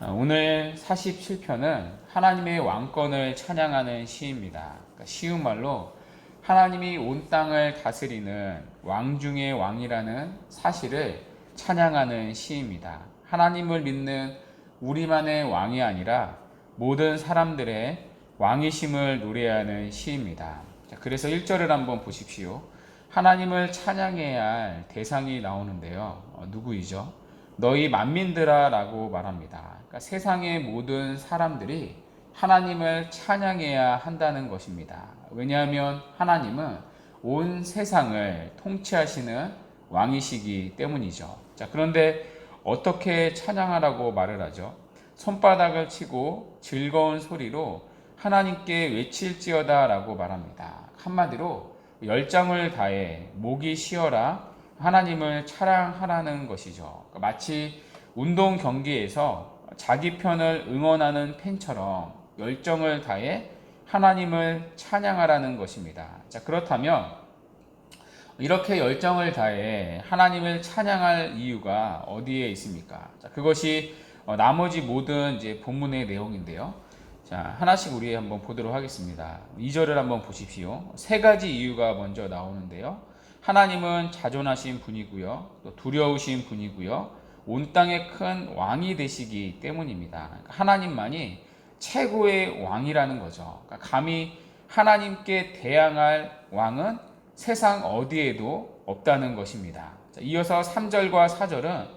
오늘 47편은 하나님의 왕권을 찬양하는 시입니다. 그러니까 쉬운 말로 하나님이 온 땅을 다스리는 왕 중의 왕이라는 사실을 찬양하는 시입니다. 하나님을 믿는 우리만의 왕이 아니라 모든 사람들의 왕이심을 노래하는 시입니다. 그래서 1절을 한번 보십시오. 하나님을 찬양해야 할 대상이 나오는데요. 누구이죠? 너희 만민들아 라고 말합니다. 그러니까 세상의 모든 사람들이 하나님을 찬양해야 한다는 것입니다. 왜냐하면 하나님은 온 세상을 통치하시는 왕이시기 때문이죠. 자, 그런데 어떻게 찬양하라고 말을 하죠? 손바닥을 치고 즐거운 소리로 하나님께 외칠지어다 라고 말합니다. 한마디로 열정을 다해 목이 쉬어라 하나님을 찬양하라는 것이죠. 마치 운동 경기에서 자기 편을 응원하는 팬처럼 열정을 다해 하나님을 찬양하라는 것입니다. 자, 그렇다면 이렇게 열정을 다해 하나님을 찬양할 이유가 어디에 있습니까? 자, 그것이 나머지 모든 이제 본문의 내용인데요. 자, 하나씩 우리 한번 보도록 하겠습니다. 2절을 한번 보십시오. 세 가지 이유가 먼저 나오는데요. 하나님은 자존하신 분이고요. 또 두려우신 분이고요. 온 땅의 큰 왕이 되시기 때문입니다. 하나님만이 최고의 왕이라는 거죠. 그러니까 감히 하나님께 대항할 왕은 세상 어디에도 없다는 것입니다. 자, 이어서 3절과 4절은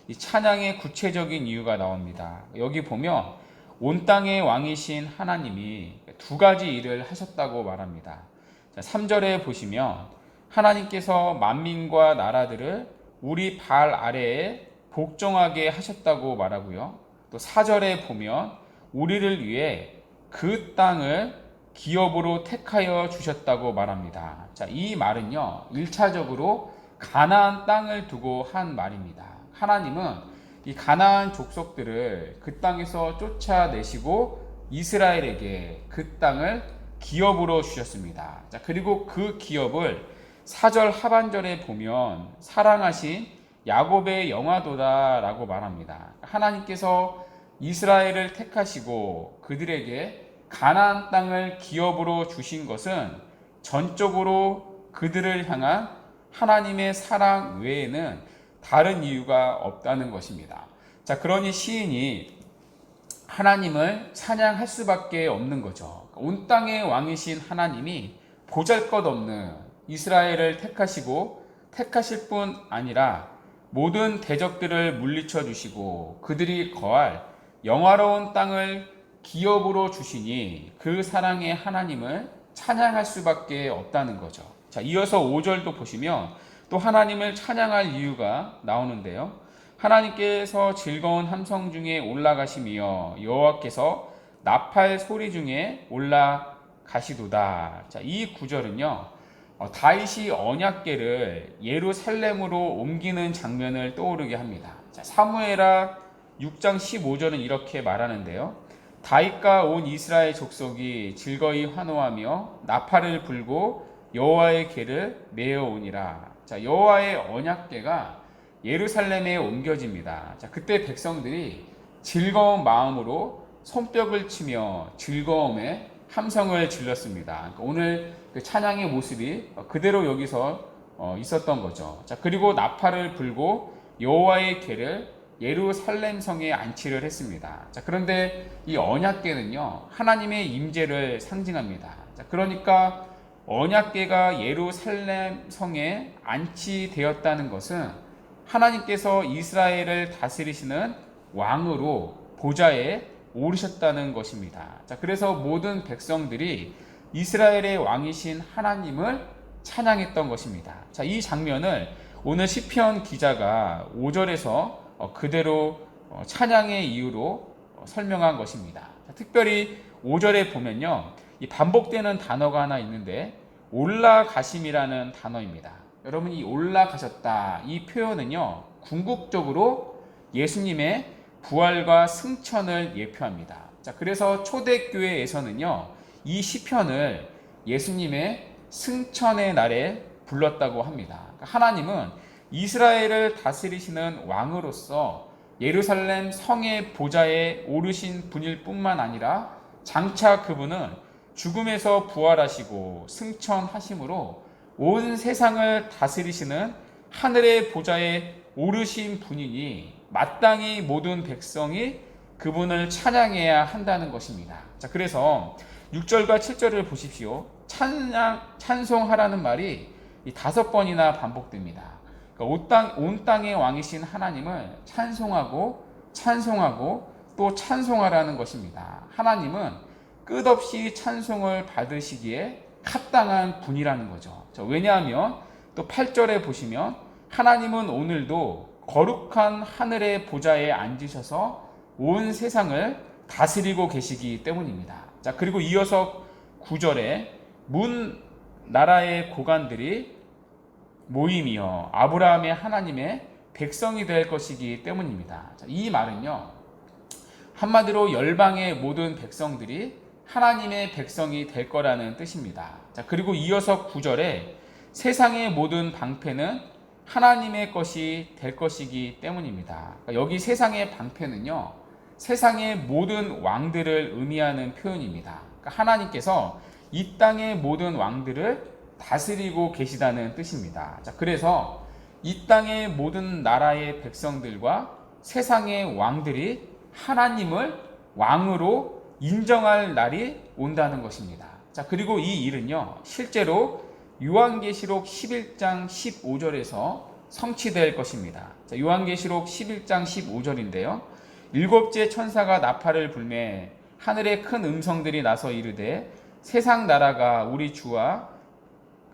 이 찬양의 구체적인 이유가 나옵니다. 여기 보면 온 땅의 왕이신 하나님이 두 가지 일을 하셨다고 말합니다. 자, 3절에 보시면 하나님께서 만민과 나라들을 우리 발 아래에 복종하게 하셨다고 말하고요. 또 4절에 보면 우리를 위해 그 땅을 기업으로 택하여 주셨다고 말합니다. 자, 이 말은요, 1차적으로 가나안 땅을 두고 한 말입니다. 하나님은 이 가나안 족속들을 그 땅에서 쫓아내시고 이스라엘에게 그 땅을 기업으로 주셨습니다. 자, 그리고 그 기업을 4절 하반절에 보면 사랑하신 야곱의 영화도다 라고 말합니다. 하나님께서 이스라엘을 택하시고 그들에게 가나안 땅을 기업으로 주신 것은 전적으로 그들을 향한 하나님의 사랑 외에는 다른 이유가 없다는 것입니다. 자, 그러니 시인이 하나님을 찬양할 수밖에 없는 거죠. 온 땅의 왕이신 하나님이 보잘것없는 이스라엘을 택하시고 택하실 뿐 아니라 모든 대적들을 물리쳐 주시고 그들이 거할 영화로운 땅을 기업으로 주시니 그 사랑의 하나님을 찬양할 수밖에 없다는 거죠. 자, 이어서 5절도 보시면 또 하나님을 찬양할 이유가 나오는데요. 하나님께서 즐거운 함성 중에 올라가시며 여호와께서 나팔 소리 중에 올라가시도다. 자, 이 구절은요. 다윗이 언약궤를 예루살렘으로 옮기는 장면을 떠오르게 합니다. 자, 사무엘하 6장 15절은 이렇게 말하는데요. 다윗과 온 이스라엘 족속이 즐거이 환호하며 나팔을 불고 여호와의 궤를 메어오니라. 자, 여호와의 언약궤가 예루살렘에 옮겨집니다. 자, 그때 백성들이 즐거운 마음으로 손뼉을 치며 즐거움에 함성을 질렀습니다. 그러니까 오늘 그 찬양의 모습이 그대로 여기서 있었던 거죠. 자, 그리고 나팔을 불고 여호와의 궤를 예루살렘 성에 안치를 했습니다. 자, 그런데 이 언약궤는요, 하나님의 임재를 상징합니다. 자, 그러니까 언약궤가 예루살렘 성에 안치되었다는 것은 하나님께서 이스라엘을 다스리시는 왕으로 보좌에 오르셨다는 것입니다. 자, 그래서 모든 백성들이 이스라엘의 왕이신 하나님을 찬양했던 것입니다. 자, 이 장면을 오늘 시편 기자가 5절에서 그대로 찬양의 이유로 설명한 것입니다. 자, 특별히 5절에 보면요, 이 반복되는 단어가 하나 있는데 올라가심이라는 단어입니다. 여러분, 이 올라가셨다 이 표현은요, 궁극적으로 예수님의 부활과 승천을 예표합니다. 자, 그래서 초대교회에서는요, 이 시편을 예수님의 승천의 날에 불렀다고 합니다. 하나님은 이스라엘을 다스리시는 왕으로서 예루살렘 성의 보좌에 오르신 분일 뿐만 아니라 장차 그분은 죽음에서 부활하시고 승천하심으로 온 세상을 다스리시는 하늘의 보좌에 오르신 분이니 마땅히 모든 백성이 그분을 찬양해야 한다는 것입니다. 자, 그래서 6절과 7절을 보십시오. 찬송하라는 말이 5번이나 반복됩니다. 그러니까 온 땅의 왕이신 하나님을 찬송하고 또 찬송하라는 것입니다. 하나님은 끝없이 찬송을 받으시기에 합당한 분이라는 거죠. 왜냐하면 또 8절에 보시면 하나님은 오늘도 거룩한 하늘의 보좌에 앉으셔서 온 세상을 다스리고 계시기 때문입니다. 자, 그리고 이어서 9절에 문 나라의 고관들이 모임이여 아브라함의 하나님의 백성이 될 것이기 때문입니다. 자, 이 말은요, 한마디로 열방의 모든 백성들이 하나님의 백성이 될 거라는 뜻입니다. 자, 그리고 이어서 9절에 세상의 모든 방패는 하나님의 것이 될 것이기 때문입니다. 그러니까 여기 세상의 방패는요, 세상의 모든 왕들을 의미하는 표현입니다. 그러니까 하나님께서 이 땅의 모든 왕들을 다스리고 계시다는 뜻입니다. 자, 그래서 이 땅의 모든 나라의 백성들과 세상의 왕들이 하나님을 왕으로 인정할 날이 온다는 것입니다. 자, 그리고 이 일은요, 실제로 요한계시록 11장 15절에서 성취될 것입니다. 자, 요한계시록 11장 15절인데요. 일곱째 천사가 나팔을 불매 하늘에 큰 음성들이 나서 이르되 세상 나라가 우리 주와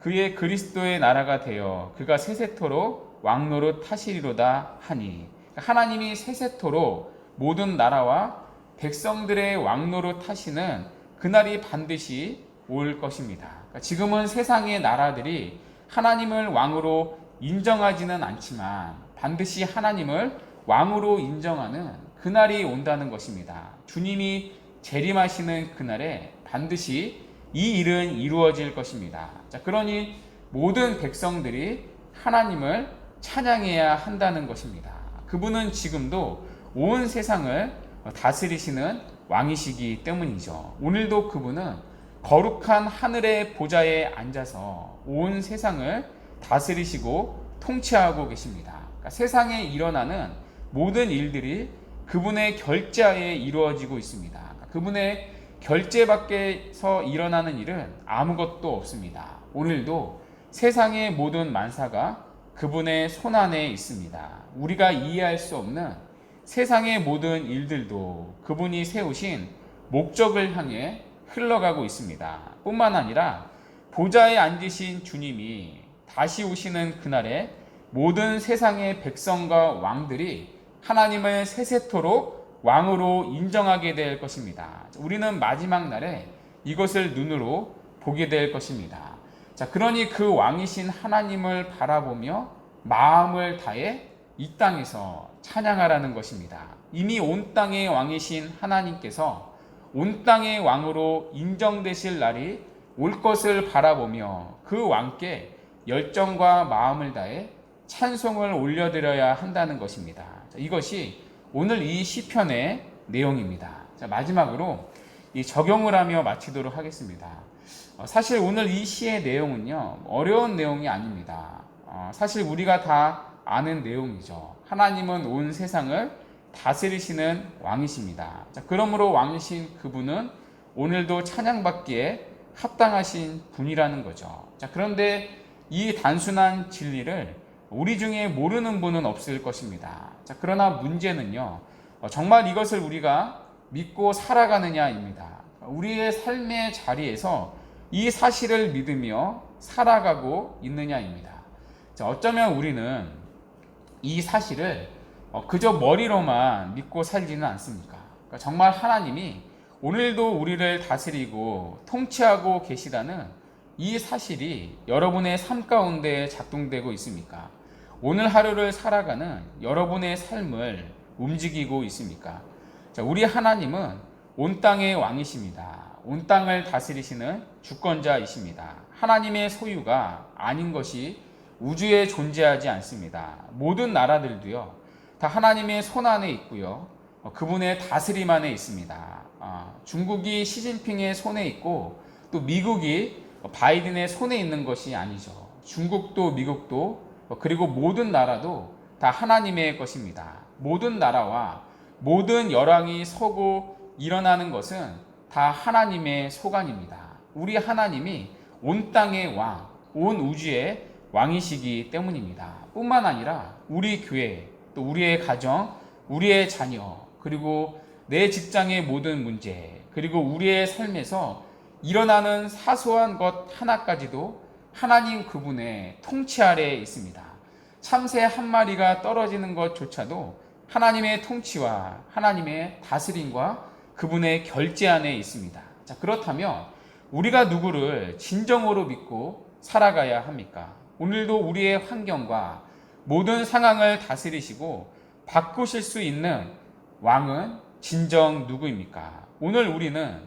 그의 그리스도의 나라가 되어 그가 세세토록 왕노릇 하시리로다 하니, 하나님이 세세토록 모든 나라와 백성들의 왕노릇 하시는 그날이 반드시 올 것입니다. 지금은 세상의 나라들이 하나님을 왕으로 인정하지는 않지만 반드시 하나님을 왕으로 인정하는 그날이 온다는 것입니다. 주님이 재림하시는 그날에 반드시 이 일은 이루어질 것입니다. 자, 그러니 모든 백성들이 하나님을 찬양해야 한다는 것입니다. 그분은 지금도 온 세상을 다스리시는 왕이시기 때문이죠. 오늘도 그분은 거룩한 하늘의 보좌에 앉아서 온 세상을 다스리시고 통치하고 계십니다. 그러니까 세상에 일어나는 모든 일들이 그분의 결제하에 이루어지고 있습니다. 그러니까 그분의 결제 밖에서 일어나는 일은 아무것도 없습니다. 오늘도 세상의 모든 만사가 그분의 손안에 있습니다. 우리가 이해할 수 없는 세상의 모든 일들도 그분이 세우신 목적을 향해 흘러가고 있습니다. 뿐만 아니라 보좌에 앉으신 주님이 다시 오시는 그날에 모든 세상의 백성과 왕들이 하나님을 세세토록 왕으로 인정하게 될 것입니다. 우리는 마지막 날에 이것을 눈으로 보게 될 것입니다. 자, 그러니 그 왕이신 하나님을 바라보며 마음을 다해 이 땅에서 찬양하라는 것입니다. 이미 온 땅의 왕이신 하나님께서 온 땅의 왕으로 인정되실 날이 올 것을 바라보며 그 왕께 열정과 마음을 다해 찬송을 올려드려야 한다는 것입니다. 자, 이것이 오늘 이 시편의 내용입니다. 자, 마지막으로 이 적용을 하며 마치도록 하겠습니다. 사실 오늘 이 시의 내용은요, 어려운 내용이 아닙니다. 사실 우리가 다 아는 내용이죠. 하나님은 온 세상을 다스리시는 왕이십니다. 자, 그러므로 왕이신 그분은 오늘도 찬양받기에 합당하신 분이라는 거죠. 자, 그런데 이 단순한 진리를 우리 중에 모르는 분은 없을 것입니다. 자, 그러나 문제는요, 정말 이것을 우리가 믿고 살아가느냐입니다. 우리의 삶의 자리에서 이 사실을 믿으며 살아가고 있느냐입니다. 자, 어쩌면 우리는 이 사실을 그저 머리로만 믿고 살지는 않습니까? 그러니까 정말 하나님이 오늘도 우리를 다스리고 통치하고 계시다는 이 사실이 여러분의 삶 가운데 작동되고 있습니까? 오늘 하루를 살아가는 여러분의 삶을 움직이고 있습니까? 자, 우리 하나님은 온 땅의 왕이십니다. 온 땅을 다스리시는 주권자이십니다. 하나님의 소유가 아닌 것이 우주에 존재하지 않습니다. 모든 나라들도요, 다 하나님의 손 안에 있고요. 그분의 다스림 안에 있습니다. 중국이 시진핑의 손에 있고 또 미국이 바이든의 손에 있는 것이 아니죠. 중국도 미국도 그리고 모든 나라도 다 하나님의 것입니다. 모든 나라와 모든 열왕이 서고 일어나는 것은 다 하나님의 소관입니다. 우리 하나님이 온 땅의 왕, 온 우주의 왕이시기 때문입니다. 뿐만 아니라 우리 교회, 또 우리의 가정, 우리의 자녀, 그리고 내 직장의 모든 문제, 그리고 우리의 삶에서 일어나는 사소한 것 하나까지도 하나님 그분의 통치 아래에 있습니다. 참새 한 마리가 떨어지는 것조차도 하나님의 통치와 하나님의 다스림과 그분의 결제 안에 있습니다. 자, 그렇다면 우리가 누구를 진정으로 믿고 살아가야 합니까? 오늘도 우리의 환경과 모든 상황을 다스리시고 바꾸실 수 있는 왕은 진정 누구입니까? 오늘 우리는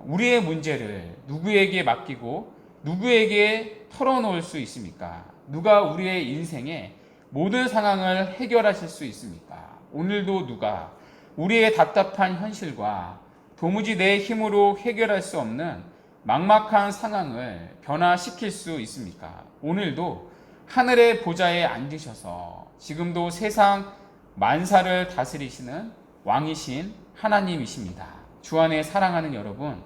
우리의 문제를 누구에게 맡기고 누구에게 털어놓을 수 있습니까? 누가 우리의 인생의 모든 상황을 해결하실 수 있습니까? 오늘도 누가 우리의 답답한 현실과 도무지 내 힘으로 해결할 수 없는 막막한 상황을 변화시킬 수 있습니까? 오늘도 하늘의 보좌에 앉으셔서 지금도 세상 만사를 다스리시는 왕이신 하나님이십니다. 주 안에 사랑하는 여러분,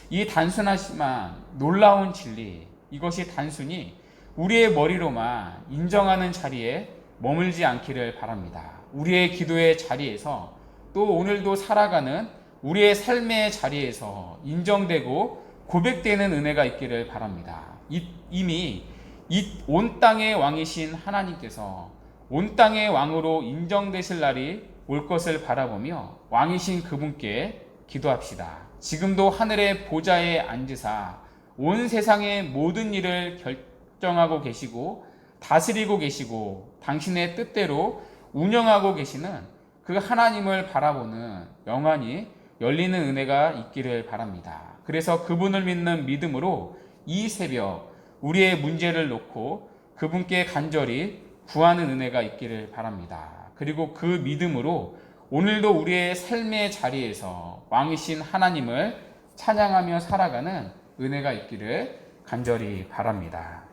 이 단순하지만 놀라운 진리, 이것이 단순히 우리의 머리로만 인정하는 자리에 머물지 않기를 바랍니다. 우리의 기도의 자리에서 또 오늘도 살아가는 우리의 삶의 자리에서 인정되고 고백되는 은혜가 있기를 바랍니다. 이미 이 온 땅의 왕이신 하나님께서 온 땅의 왕으로 인정되실 날이 올 것을 바라보며 왕이신 그분께 기도합시다. 지금도 하늘의 보좌에 앉으사 온 세상의 모든 일을 결정하고 계시고 다스리고 계시고 당신의 뜻대로 운영하고 계시는 그 하나님을 바라보는 영안이 열리는 은혜가 있기를 바랍니다. 그래서 그분을 믿는 믿음으로 이 새벽 우리의 문제를 놓고 그분께 간절히 구하는 은혜가 있기를 바랍니다. 그리고 그 믿음으로 오늘도 우리의 삶의 자리에서 왕이신 하나님을 찬양하며 살아가는 은혜가 있기를 간절히 바랍니다.